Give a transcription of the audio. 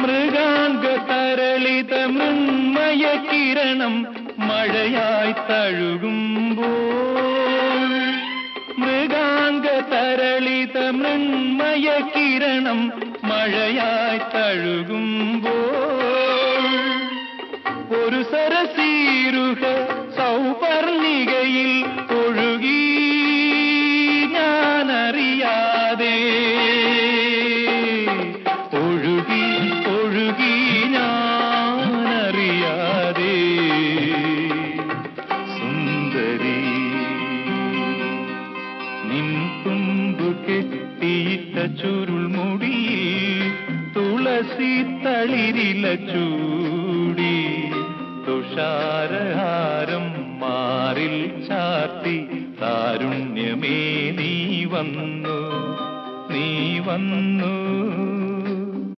മൃഗാംഗ തരളിത മൃന്മയ കിരണം മഴയായി തഴുകുമ്പോൾ മൃഗാംഗ തരളിത മൃന്മയ കിരണം മഴയായി തഴുകുമ്പോൾ ഒരു സരസീരുഹ സൗപർണികയിൽ ഒഴുകി ഞാനറിയാതെ ഒഴുകി ഒഴുകി ഞാനറിയാതെ സുന്ദരി നിൻ തുമ്പു കെട്ടിയിട്ട ചുരുൾമുടി തുളസി തളിരില ചൂടി തുഷാരഹാരം മാറിൽ ചാർത്തി താരുണ്യമേ നീ വന്നു